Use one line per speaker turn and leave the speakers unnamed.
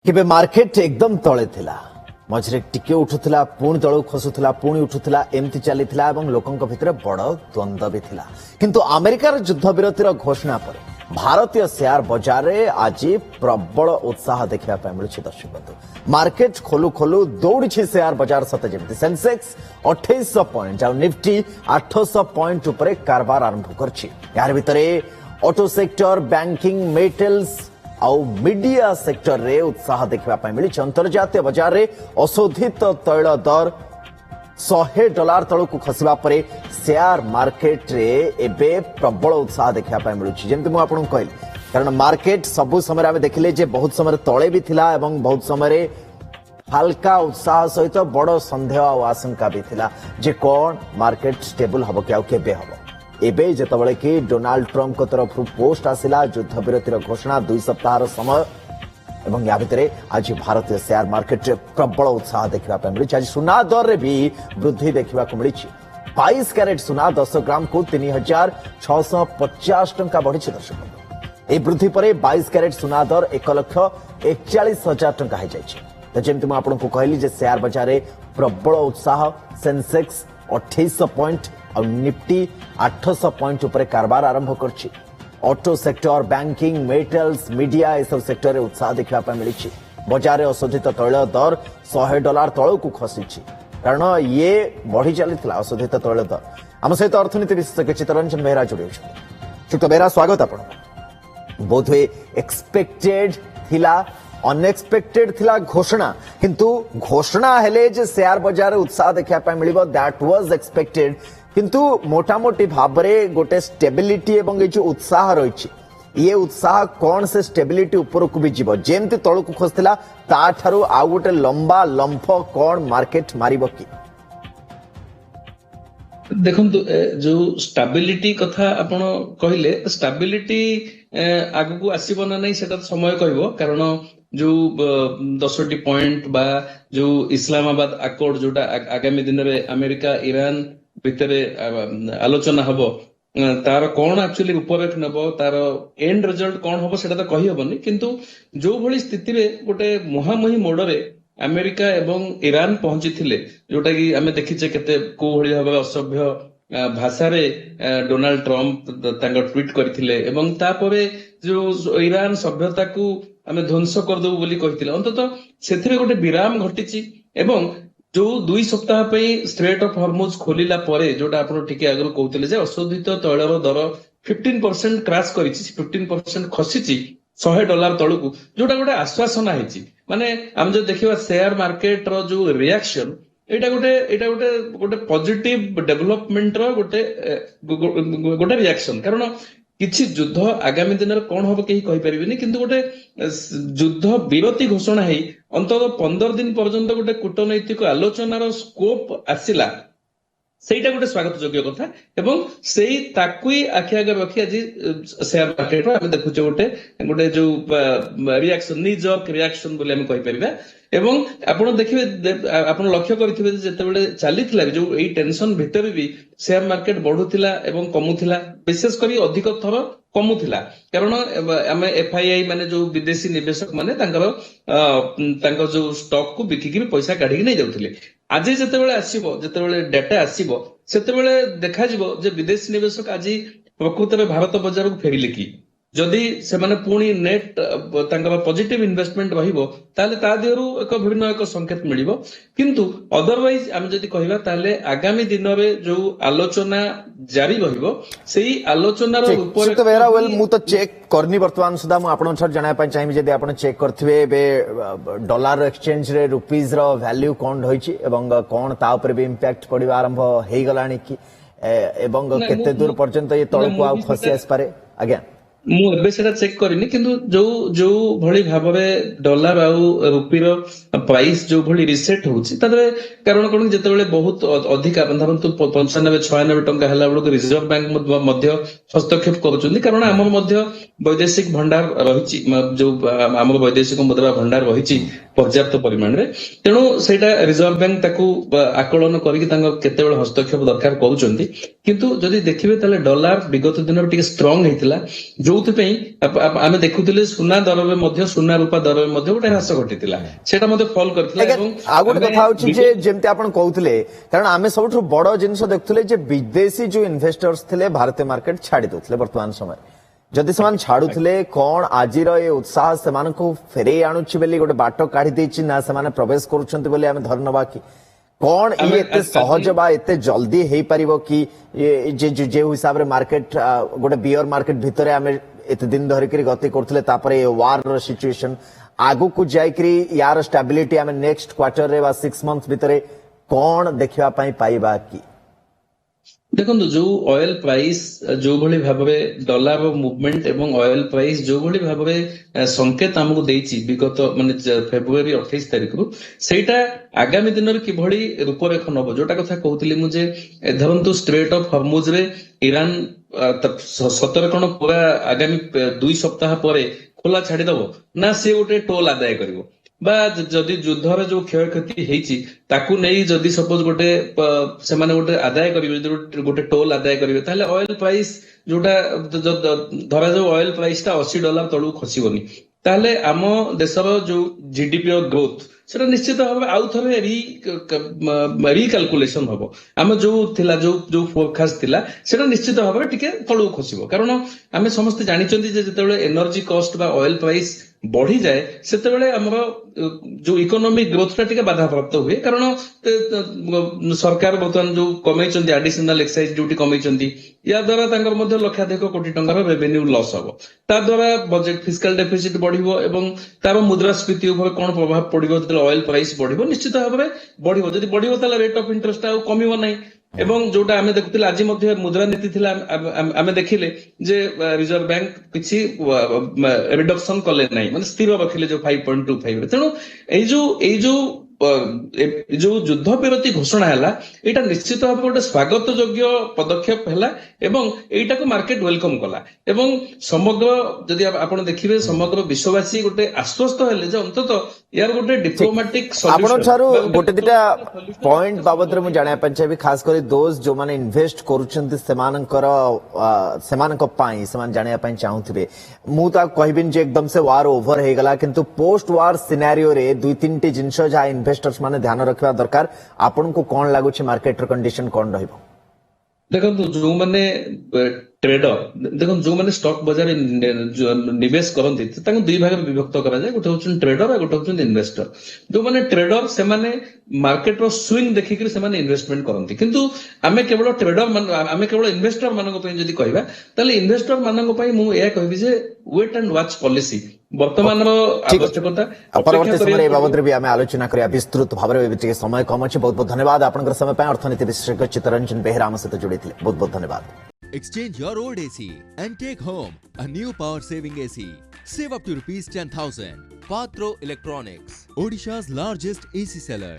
केबे मार्केट एकदम तले थिला मझरे टिके उठुथिला पुणी तळू खसुथिला पुणी उठुथिला एमती चलीथिला एवं लोकंक भितर बड़ द्वंद्व भी थिला किंतु अमेरिकार युद्ध विरतिर घोषणा पर भारतीय शेयर बाजार रे आज प्रबल उत्साह देखा मिलूँ दर्शक बंधु मार्केट खोलू खोलू दौड़ी शेयर बाजार सते जमी सेंसेक्स 2800 पॉइंट और निफ्टी 800 पॉइंट उपरे कारबार आरंभ कर ऑटो सेक्टर बैंकिंग मेटल्स आउ मीडिया सेक्टर रे उत्साह देखा मिली अंतर्जातीय बाजार रे अशोधित तैल दर $100 तलू खसवा पर शेयर मार्केट रे एबे प्रबल उत्साह देखा मिलूँ जमी मुझे कहली कारण मार्केट सबु समय आम देखिले जे बहुत समय तले भी थिला एवं बहुत समय हल्का उत्साह सहित बड़ संदेह और आशंका भी थिला जे कौन मार्केट स्टेबल हम कि आबे हम एबे जेतबळे कि डोनाल्ड ट्रम्प को तरफ पोस्ट आसिला युद्ध विरतिर घोषणा 2 सप्ताह समय एवं या भितर आज भारतीय शेयर मार्केट रे प्रबल उत्साह देखा मिली आज सुना दर रे भी वृद्धि देखा मिली 22 कैरेट सुना 10 ग्राम को 3650 टंका बढ़ी दर्शक ए वृद्धि पर 22 कैरेट सुना दर 1,41,000 टंका हो जाए जमी मुझे आपको कहली जे शेयर बाजार रे प्रबल उत्साह सेंसेक्स 2800 पॉइंट और निफ्टी 800 पॉइंट उपरे कारबार आरंभ कर auto sector banking metals media ये सब सेक्टर रे उत्साह देखा मिली बाजार अशोधित तैल दर $100 तलू को खसी कारण ये बढ़ी चली अशोधित तैल दर आम सहित अर्थनीति विशेषज्ञ चित्तरंजन बेहरा जोड़ी श्रीयुक्त बेहरा स्वागत आप बोध हुए एक्सपेक्टेड थिला अनएक्सपेक्टेड थिला घोषणा किंतु घोषणा हेले जे शेयर बाजार उत्साह देखा मिलिबो दैट वाज एक्सपेक्टेड किंतु मोटामोटी भाव में गोटे स्टेबिलिटी एवं जो उत्साह रही ये उत्साह कौन से स्टेबिलिटी ऊपर को भी जीव जेमती तलू को खोजला ताठारू आउ गोटे लंबा लंफ कौन मार्केट मारिबो कि
देखंतु जो स्टेबिलिटी कथा आपण कहले स्टेबिलिटी आगु को आसीबो ना नहीं सेटा समय कहबो कारण जो 10टी पॉइंट बा जो इस्लामाबाद अकॉर्ड जोटा आगामी दिन रे अमेरिका ईरान भितर आलोचना हबो तार कौन एक्चुअली रूपरेख नब तार एंड रिजल्ट कौन हबो सेटा तो कहि हबनी किंतु जो भली स्थिति रे गोटे मुहामुही मोडरे अमेरिका एवं ईरान पहुंची थिले जोटा कि आमे देखिचे केते को भली भाबे असभ्य भाषा रे डोनाल्ड ट्रम्प तांगर ट्वीट करथिले एवं तापरे जो ईरान सभ्यता को आमे ध्वंस कर दउ बोली कहिथिले अंततः सेथिरे गोटे विराम घटिची एवं जो 2 सप्ताह पे स्ट्रेट ऑफ हॉर्मुज खोलिला परे जोटा आपण ठीक आगु कहउतिले जे अशोधित तैलर दर 15% क्रैश करिछि 15% खसिछि $100 तळकु जोटा गोटे आश्वासना हेछि माने हम जो देखिबा शेयर मार्केट रो जो रिएक्शन एटा गोटे पॉजिटिव डेवलपमेंट रो गोटे रिएक्शन कारण किछि युद्ध आगामी दिन कौन हम कहीं कहि परिबेनी किंतु गोटे युद्ध विरति घोषणा है अंतत 15 दिन पर्यंत गोटे कूटनैतिक आलोचनार स्कोप आसिला सेटा गोटे स्वागत योग्य कथा एवं सेही ताकुई आखि आगे रखी आज शेयर मार्केट रो हम देखुचे गोटे जो रिएक्शन नी जर्क रिएक्शन बोली हम कहि परिबा एवं आपण देखिबे आपण लक्ष्य करथिबे जेते बेले चलीथिला जो एई टेंशन भितर भी शेयर मार्केट बढ़ुथिला एवं कमुथिला विशेष करी अधिक थर कमुथिला कारण आमे एफआईआई माने जो विदेशी निवेशक माने तांकर जो स्टॉक को बिकिकी भी पैसा काढी नै जाउथिले आज जेते बेले आसीबो जेते बेले डाटा आसीबो सेते बेले देखा जिवो जे विदेशी निवेशक आज प्रकृत में भारत बाजार को फेरिले कि जदि से माने पुणी नेट तांकर पॉजिटिव इन्वेस्टमेंट रहिबो ताले ता देहरु एक भिन्न एक संकेत मिलिबो किंतु अदरवाइज हम जदि कहिबा ताले आगामी दिन रे जो आलोचना जारी रहिबो सेही आलोचनार ऊपर
तो वेरा वेल मु तो चेक करनी वर्तमान सुधा मु आपण छर जणाय पय चाहिबे जदि आपण चेक करथिबे बे डॉलर एक्सचेंज रे रुपीस रो वैल्यू कोन होईची एवं कोन ता ऊपर भी इंपैक्ट पड़िबा आरंभ हेई गलानी कि एवं केते दूर पर्यंत ये तळको आ खसी आस पारे आज्ञा
मुझे सेटा चेक करनी किंतु जो जो भली भाबरे डॉलर आउ रुपीर प्राइस जो भली रिसेट होउची तदरे कारण कोन जेतेबेले बहुत अधिक धरंतु 95-96 टंका हला बडको रिजर्व बैंक मध्य हस्तक्षेप करूचंदी कारण हमर मध्य वैदेशिक भंडार रहिची जो हमर वैदेशिक मुद्रा भंडार रहिची पर्याप्त परिमाण रे तेणु सेटा रिजर्व बैंक ताकू आकलन करिक तांग केतेबेले हस्तक्षेप दरकार करूचंदी किंतु जदि देखिबे ताले डॉलर विगत दिन टिके स्ट्रांग हेतिला ଯୋଉଥିପାଇଁ ଆମେ ଦେଖୁଥିଲେ ସୁନା ଦରରେ ମଧ୍ୟ ସୁନା ରୂପା ଦରରେ ମଧ୍ୟ ଗୋଟେ ହ୍ରାସ ଘଟିଥିଲା ସେଟା ମଧ୍ୟ ଫଲ୍ କରିଥିଲା
ଆଜ୍ଞା,
ଏବଂ
ଆଉ ଗୋଟେ
ଆମେ
କଥା ହଉଛି ଯେ ଯେମିତି ଆପଣ କହୁଥିଲେ କାରଣ ଆମେ ସବୁଠୁ ବଡ ଜିନିଷ ଦେଖୁଥିଲେ ଯେ ବିଦେଶୀ ଯୋଉ ଇନଭେଷ୍ଟର୍ସ ଥିଲେ ଭାରତୀୟ ମାର୍କେଟ ଛାଡି ଦଉଥିଲେ ବର୍ତ୍ତମାନ ସମୟରେ ଯଦି ସେମାନେ ଛାଡୁଥିଲେ କଣ ଆଜିର ଏ ଉତ୍ସାହ ସେମାନଙ୍କୁ ଫେରେଇ ଆଣୁଛି ବୋଲି ଗୋଟେ ବାଟ କାଢି ଦେଇଛି ନା ସେମାନେ ପ୍ରବେଶ କରୁଛନ୍ତି ବୋଲି ଆମେ ଧରି ନବା କି କଣ ଇଏ ଏତେ ସହଜ ବା ଏତେ ଜଲ୍ଦି ହେଇପାରିବ କି ଯେ ହିସାବରେ ମାର୍କେଟ ଗୋଟେ ବିୟର ମାର୍କେଟ ଭିତରେ ଆମେ ଏତେ ଦିନ ଧରିକି ଗତି କରୁଥିଲେ ତାପରେ ୱାର ର ସିଚୁଏସନ ଆଗକୁ ଯାଇକରି ୟାର ଷ୍ଟାବିଲିଟି ଆମେ ନେକ୍ସଟ କ୍ୱାର୍ଟରରେ ବା 6 ମନ୍ଥ ଭିତରେ କଣ ଦେଖିବା ପାଇଁ ପାଇବା କି
ଦେଖନ୍ତୁ ଯୋଉ ଅଏଲ ପ୍ରାଇସ୍ ଯୋଉଭଳି ଭାବରେ ଡଲାର ମୁଭମେଣ୍ଟ ଏବଂ ଅଏଲ ପ୍ରାଇସ୍ ଯୋଉଭଳି ଭାବରେ ସଂକେତ ଆମକୁ ଦେଇଛି ବିଗତ ମାନେ ଫେବୃଆରୀ 28 ତାରିଖରୁ ସେଇଟା ଆଗାମୀ ଦିନରେ କିଭଳି ରୂପରେଖ ନବ ଯୋଉଟା କଥା କହୁଥିଲି ମୁଁ ଯେ ଧରନ୍ତୁ ଷ୍ଟ୍ରେଟ୍ ଅଫ ହର୍ମୁଜରେ ଇରାନ ସତରେ କଣ ପୁରା ଆଗାମୀ 2 ସପ୍ତାହ ପରେ ଖୋଲା ଛାଡିଦବ ନା ସେ ଗୋଟେ ଟୋଲ ଆଦାୟ କରିବ ବା ଯଦି ଯୁଦ୍ଧର ଯୋଉ କ୍ଷୟକ୍ଷତି ହେଇଛି ତାକୁ ନେଇ ଯଦି ସପୋଜ ଗୋଟେ ସେମାନେ ଗୋଟେ ଆଦାୟ କରିବେ ଯଦି ଗୋଟେ ଟୋଲ ଆଦାୟ କରିବେ ତାହେଲେ ଅଏଲ ପ୍ରାଇସ୍ ଯୋଉଟା ଧରାଯାଉ ଅଏଲ ପ୍ରାଇସ୍ ଟା $80 ତଳକୁ ଖସିବନି ତାହେଲେ ଆମ ଦେଶର ଯୋଉ ଜିଡିପି ର ଗ୍ରୋଥ ସେଟା ନିଶ୍ଚିତ ଭାବରେ ଆଉ ଥରେ ରିକାଲକୁଲେସନ ହବ ଆମ ଯୋଉ ଥିଲା ଯୋଉ ଫୋରକାଷ୍ଟ ଥିଲା ସେଟା ନିଶ୍ଚିତ ଭାବରେ ଟିକେ ତଳକୁ ଖସିବ କାରଣ ଆମେ ସମସ୍ତେ ଜାଣିଛନ୍ତି ଯେ ଯେତେବେଳେ ଏନର୍ଜି କଷ୍ଟ ବା ଅଏଲ ପ୍ରାଇସ୍ ବଢିଯାଏ ସେତେବେଳେ ଆମର ଯୋଉ ଇକୋନୋମିକ ଗ୍ରୋଥ ଟା ଟିକେ ବାଧାପ୍ରାପ୍ତ ହୁଏ କାରଣ ସରକାର ବର୍ତ୍ତମାନ ଯୋଉ କମେଇଛନ୍ତି ଆଡିସନାଲ ଏକ୍ସାଇଜ ଡ୍ୟୁଟି କମେଇଛନ୍ତି ୟା ଦ୍ୱାରା ତାଙ୍କର ମଧ୍ୟ ଲକ୍ଷାଧିକ କୋଟି ଟଙ୍କାର ରେଭେନ୍ୟୁ ଲସ୍ ହବ ତା ଦ୍ୱାରା ବଜେଟ ଫିସ୍କାଲ ଡେଫିସିଟ ବଢିବ ଏବଂ ତାର ମୁଦ୍ରାସ୍ଫୀତି ଉପରେ କଣ ପ୍ରଭାବ ପଡିବ ଯେତେବେଳେ ଅଏଲ ପ୍ରାଇସ୍ ବଢିବ ନିଶ୍ଚିତ ଭାବରେ ବଢିବ ଯଦି ବଢିବ ତାହେଲେ ରେଟ୍ ଅଫ ଇଣ୍ଟରେଷ୍ଟ ଆଉ କମିବ ନାହିଁ ଏବଂ ଯୋଉଟା ଆମେ ଦେଖୁଥିଲେ ଆଜି ମଧ୍ୟ ମୁଦ୍ରାନୀତି ଥିଲା ଆମେ ଦେଖିଲେ ଯେ ରିଜର୍ଭ ବ୍ୟାଙ୍କ କିଛି ରିଡକ୍ସନ କଲେ ନାହିଁ ମାନେ ସ୍ଥିର ରଖିଲେ ଯୋଉ 5.25 ତେଣୁ ଯୋଉ ଯୁଦ୍ଧ ବିରତି ଘୋଷଣା ହେଲା ଏଇଟା ନିଶ୍ଚିତ ଭାବରେ ଗୋଟେ ସ୍ୱାଗତ ଯୋଗ୍ୟ ପଦକ୍ଷେପ ହେଲା ଏବଂ ଏଇଟାକୁ ମାର୍କେଟ ୱେଲକମ କଲା ଏବଂ ସମଗ୍ର ଯଦି ଆପଣ ଦେଖିବେ ସମଗ୍ର ବିଶ୍ୱବାସୀ ଗୋଟେ ଆଶ୍ୱସ୍ତ ହେଲେ ଯେ ଅନ୍ତତଃ ୟାର ଗୋଟେ ଡିପ୍ଲୋମାଟିକ
ଆପଣଠାରୁ ଗୋଟେ ଦିଟା ପଏଣ୍ଟ ବାବଦରେ ମୁଁ ଜାଣିବା ପାଇଁ ଚାହିଁବି ଖାସ କରି ଦୋଜ ଯୋଉମାନେ ଇନଭେଷ୍ଟ କରୁଛନ୍ତି ସେମାନଙ୍କ ପାଇଁ ସେମାନେ ଜାଣିବା ପାଇଁ ଚାହୁଁଥିବେ ମୁଁ ତ କହିବିନି ଯେ ଏକଦମ ସେ ୱାର ଓଭର ହେଇଗଲା କିନ୍ତୁ ପୋଷ୍ଟ ୱାର ସିନାରିଓରେ 2-3ଟି ଜିନିଷ ଯାହା ଇନଭେଷ୍ଟର୍ସ ମାନେ ଧ୍ୟାନ ରଖିବା ଦରକାର ଆପଣଙ୍କୁ କଣ ଲାଗୁଛି ମାର୍କେଟର କଣ୍ଡିସନ କଣ ରହିବ
ଦେଖନ୍ତୁ ଯୋଉମାନେ ଟ୍ରେଡର ଦେଖନ୍ତୁ ଯୋଉମାନେ ଷ୍ଟକ୍ ବଜାରରେ ନିବେଶ କରନ୍ତି ତାଙ୍କୁ ଦୁଇ ଭାଗରେ ବିଭକ୍ତ କରାଯାଏ ଗୋଟେ ହଉଛନ୍ତି ଟ୍ରେଡର ଆଉ ଗୋଟେ ହଉଛନ୍ତି ଇନଭେଷ୍ଟର ଯୋଉମାନେ ଟ୍ରେଡର ସେମାନେ ମାର୍କେଟର ସୁଇଙ୍ଗ ଦେଖିକିରି ସେମାନେ ଇନଭେଷ୍ଟମେଣ୍ଟ କରନ୍ତି କିନ୍ତୁ ଆମେ କେବଳ ଇନଭେଷ୍ଟର ମାନଙ୍କ ପାଇଁ ଯଦି କହିବା ତାହେଲେ ଇନଭେଷ୍ଟର ମାନଙ୍କ ପାଇଁ ମୁଁ ଏହା କହିବି ଯେ ୱେଟ୍ ଆଣ୍ଡ ୱାଚ୍ ପଲିସି ବର୍ତ୍ତମାନର ଆବଶ୍ୟକତା
ପରବର୍ତ୍ତୀ ସମୟରେ ଏ ବାବଦରେ ବି ଆମେ ଆଲୋଚନା କରିବା ବିସ୍ତୃତ ଭାବରେ ଟିକେ ସମୟ କମ ଅଛି ବହୁତ ବହୁତ ଧନ୍ୟବାଦ ଆପଣଙ୍କର ସମୟ ପାଇଁ ଅର୍ଥନୀତି ବିଶେଷଜ୍ଞ ଚିତ୍ତରଞ୍ଜନ ବେହେରା ଆମ ସହିତ ଯୋଡ଼ିଥିଲେ ବହୁତ ବହୁତ ଧନ୍ୟବାଦ
Exchange your old AC and take home a new power saving AC. Save up to ₹10,000. Patro Electronics, Odisha's largest AC seller.